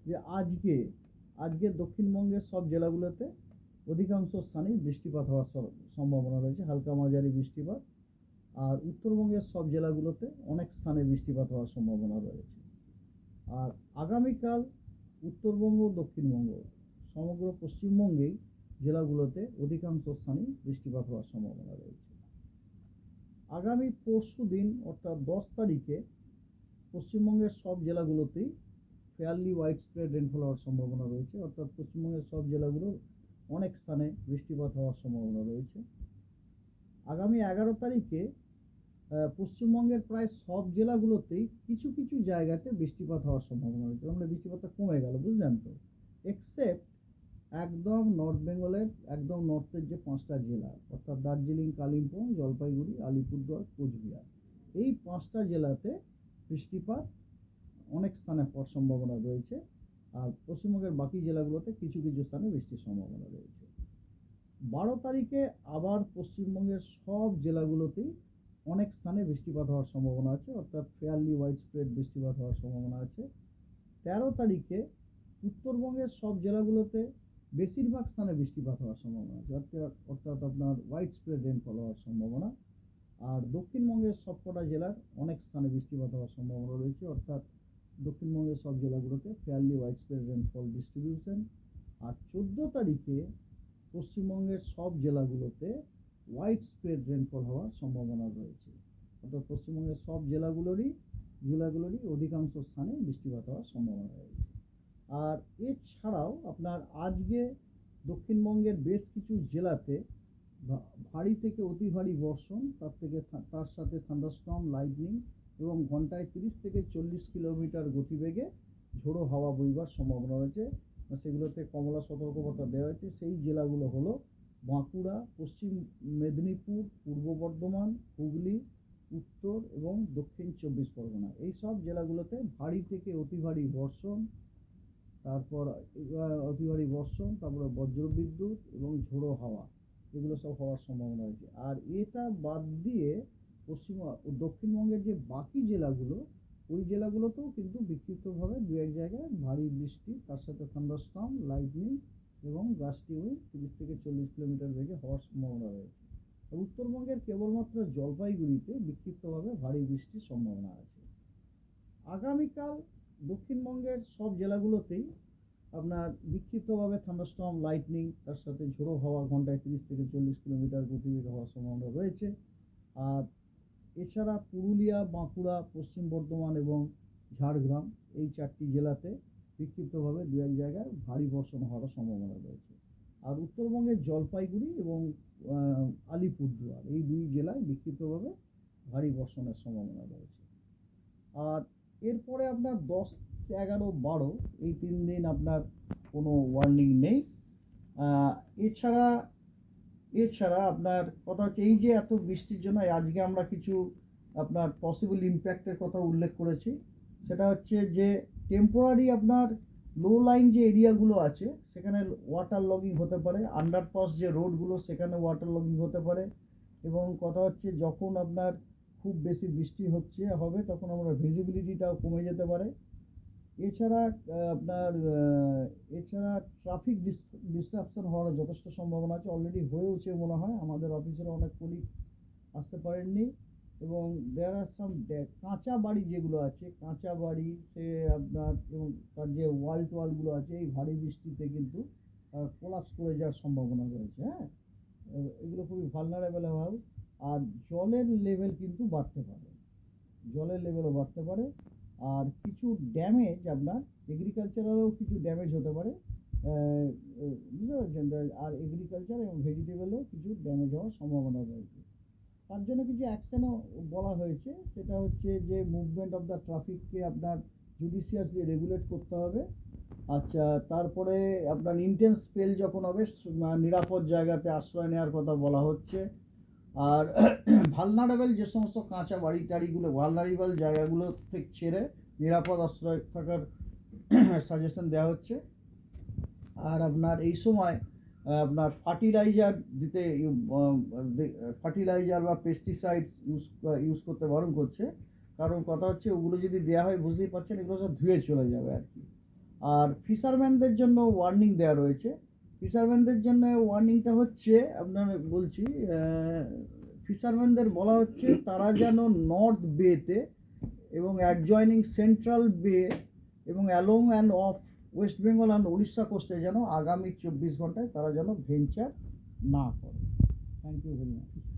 যে আজকে আজকে দক্ষিণবঙ্গের সব জেলাগুলোতে অধিকাংশ স্থানেই বৃষ্টিপাত হওয়ার সম্ভাবনা রয়েছে, হালকা মাঝারি বৃষ্টিপাত। আর উত্তরবঙ্গের সব জেলাগুলোতে অনেক স্থানে বৃষ্টিপাত হওয়ার সম্ভাবনা রয়েছে। আর আগামীকাল উত্তরবঙ্গ দক্ষিণবঙ্গ সমগ্র পশ্চিমবঙ্গেই জেলাগুলোতে অধিকাংশ স্থানেই বৃষ্টিপাত হওয়ার সম্ভাবনা রয়েছে। আগামী পরশু দিন অর্থাৎ 10 তারিখে পশ্চিমবঙ্গের সব জেলাগুলোতেই ফেয়ারলি ওয়াইড স্প্রেড রেনফল হওয়ার সম্ভাবনা রয়েছে, অর্থাৎ পশ্চিমবঙ্গের সব জেলাগুলোর অনেক স্থানে বৃষ্টিপাত হওয়ার সম্ভাবনা রয়েছে। আগামী 11 তারিখে পশ্চিমবঙ্গের প্রায় সব জেলাগুলোতেই কিছু কিছু জায়গাতে বৃষ্টিপাত হওয়ার সম্ভাবনা রয়েছে। মানে বৃষ্টিপাতটা কমে গেল, বুঝলেন তো, এক্সেপ্ট একদম নর্থ বেঙ্গলের একদম নর্থের যে 5টা জেলা অর্থাৎ দার্জিলিং, কালিম্পং, জলপাইগুড়ি, আলিপুরদুয়ার, কোচবিহার, এই 5টা জেলাতে বৃষ্টিপাত অনেক স্থানে হওয়ার সম্ভাবনা রয়েছে। আর পশ্চিমবঙ্গের বাকি জেলাগুলোতে কিছু কিছু স্থানে বৃষ্টির সম্ভাবনা রয়েছে। 12 তারিখে আবার পশ্চিমবঙ্গের সব জেলাগুলোতেই অনেক স্থানে বৃষ্টিপাত হওয়ার সম্ভাবনা আছে, অর্থাৎ ফেয়ারলি ওয়াইড স্প্রেড বৃষ্টিপাত হওয়ার সম্ভাবনা আছে। 13 তারিখে উত্তরবঙ্গের সব জেলাগুলোতে বেশিরভাগ স্থানে বৃষ্টিপাত হওয়ার সম্ভাবনা আছে, অর্থাৎ আপনার ওয়াইড স্প্রেড রেনফল হওয়ার সম্ভাবনা। আর দক্ষিণবঙ্গের সবকটা জেলার অনেক স্থানে বৃষ্টিপাত হওয়ার সম্ভাবনা রয়েছে, অর্থাৎ দক্ষিণবঙ্গের সব জেলাগুলোতে fairly widespread rainfall distribution. আর 14 তারিখে পশ্চিমবঙ্গের সব জেলাগুলোতে ওয়াইড স্প্রেড রেনফল হওয়ার সম্ভাবনা রয়েছে, অর্থাৎ পশ্চিমবঙ্গের সব জেলাগুলোরই অধিকাংশ স্থানে বৃষ্টিপাত হওয়ার সম্ভাবনা রয়েছে। আর এছাড়াও আপনার আজকে দক্ষিণবঙ্গের বেশ কিছু জেলাতে ভারী থেকে অতি ভারী বর্ষণ, তার সাথে থান্ডারস্টর্ম, লাইটনিং এবং ঘন্টায় 30 থেকে 40 কিলোমিটার গতিবেগে ঝোড়ো হাওয়া বইবার সম্ভাবনা রয়েছে। সেগুলোতে কমলা সতর্কবার্তা দেওয়া হয়েছে। সেই জেলাগুলো হলো বাঁকুড়া, পশ্চিম মেদিনীপুর, পূর্ব বর্ধমান, হুগলি, উত্তর এবং দক্ষিণ 24 পরগনা। এই সব জেলাগুলোতে ভারী থেকে অতি ভারী বর্ষণ, তারপরে বজ্রবিদ্যুৎ এবং ঝোড়ো হাওয়া, এগুলো সব হওয়ার সম্ভাবনা রয়েছে। আর এটা বাদ দিয়ে দক্ষিণবঙ্গের যে বাকি জেলাগুলো, ওই জেলাগুলোতেও কিন্তু বিক্ষিপ্তভাবে দু এক জায়গায় ভারী বৃষ্টি, তার সাথে থান্ডারস্টর্ম, লাইটনিং এবং গাস্টি উইন্ড 30 থেকে 40 কিলোমিটার বেগে হওয়ার সম্ভাবনা রয়েছে। আর উত্তরবঙ্গের কেবলমাত্র জলপাইগুড়িতে বিক্ষিপ্তভাবে ভারী বৃষ্টির সম্ভাবনা আছে। আগামীকাল দক্ষিণবঙ্গের সব জেলাগুলোতেই আপনার বিক্ষিপ্তভাবে থান্ডারস্টর্ম, লাইটনিং, তার সাথে ঝোড়ো হাওয়া ঘন্টায় 30 থেকে 40 কিলোমিটার গতিবেগে হওয়ার সম্ভাবনা রয়েছে। আর এছাড়া পুরুলিয়া, বাঁকুড়া, পশ্চিম বর্ধমান এবং ঝাড়গ্রাম, এই 4টি জেলাতে বিক্ষিপ্তভাবে দু এক জায়গায় ভারী বর্ষণ হওয়ার সম্ভাবনা রয়েছে। আর উত্তরবঙ্গের জলপাইগুড়ি এবং আলিপুরদুয়ার, এই 2 জেলায় বিক্ষিপ্তভাবে ভারী বর্ষণের সম্ভাবনা রয়েছে। আর এরপরে আপনার 10, 11, 12 এই 3 দিন আপনার কোনো ওয়ার্নিং নেই। এছাড়া এছাড়া আপনার কথা হচ্ছে, এই যে এত বৃষ্টির জন্য আজকে আমরা কিছু আপনার পসিবল ইম্প্যাক্টের কথা উল্লেখ করেছি। সেটা হচ্ছে যে টেম্পোরারি আপনার লো লাইন যে এরিয়াগুলো আছে সেখানে ওয়াটার লগিং হতে পারে, আন্ডারপাস যে রোডগুলো সেখানে ওয়াটার লগিং হতে পারে। এবং কথা হচ্ছে যখন আপনার খুব বেশি বৃষ্টি হবে তখন আমরা ভিজিবিলিটিটাও কমে যেতে পারে। এছাড়া ট্রাফিক ডিসরাপশন হওয়ার যথেষ্ট সম্ভাবনা আছে, অলরেডি হয়েওছে মনে হয়। আমাদের অফিসের অনেক কলিগ আসতে পারেননি। এবং দেয়ার আর সাম কাঁচা বাড়ি যেগুলো আছে, কাঁচা বাড়ি সে আপনার এবং তার যে ওয়ালগুলো আছে, এই ভারী বৃষ্টিতে কিন্তু কোলাপস করে যাওয়ার সম্ভাবনা রয়েছে। হ্যাঁ, এগুলো খুবই ভালনারেবল হয়। আর জলের লেভেল কিন্তু বাড়তে পারে, আর কিছু ড্যামেজ আপনার এগ্রিকালচারালও কিছু ড্যামেজ হতে পারে, বুঝতে পারছেন। আর এগ্রিকালচার এবং ভেজিটেবলেও কিছু ড্যামেজ হওয়ার সম্ভাবনা রয়েছে। তার জন্য কিছু অ্যাকশনও বলা হয়েছে, সেটা হচ্ছে যে মুভমেন্ট অফ দ্য ট্রাফিককে আপনার জুডিশিয়াসলি রেগুলেট করতে হবে। আচ্ছা, তারপরে আপনার ইন্টেন্স স্পেল যখন হবে নিরাপদ জায়গাতে আশ্রয় নেওয়ার কথা বলা হচ্ছে। আর ভালনারেবল যে সমস্ত কাঁচা বাড়িগুলো, ভালনারেবল জায়গাগুলো থেকে ছেড়ে নিরাপদ আশ্রয় থাকার সাজেশন দেওয়া হচ্ছে। আর আপনার এই সময় আপনার ফার্টিলাইজার বা পেস্টিসাইড ইউজ করতে বারণ করছে। কারণ কথা হচ্ছে ওগুলো যদি দেওয়া হয়, বুঝতেই পারছেন, এগুলো সব ধুয়ে চলে যাবে আর কি। আর ফিশারম্যানদের জন্য ওয়ার্নিং দেওয়া রয়েছে। ফিশারম্যানদের জন্য ওয়ার্নিংটা হচ্ছে আপনার বলছি, ফিশারম্যানদের বলা হচ্ছে তারা যেন নর্থ বেতে এবং অ্যাডজয়নিং সেন্ট্রাল বে এবং along and off West Bengal and Orissa কোস্টে যেন আগামী 24 ঘন্টায় তারা যেন ভেঞ্চার না করে। Thank you very much.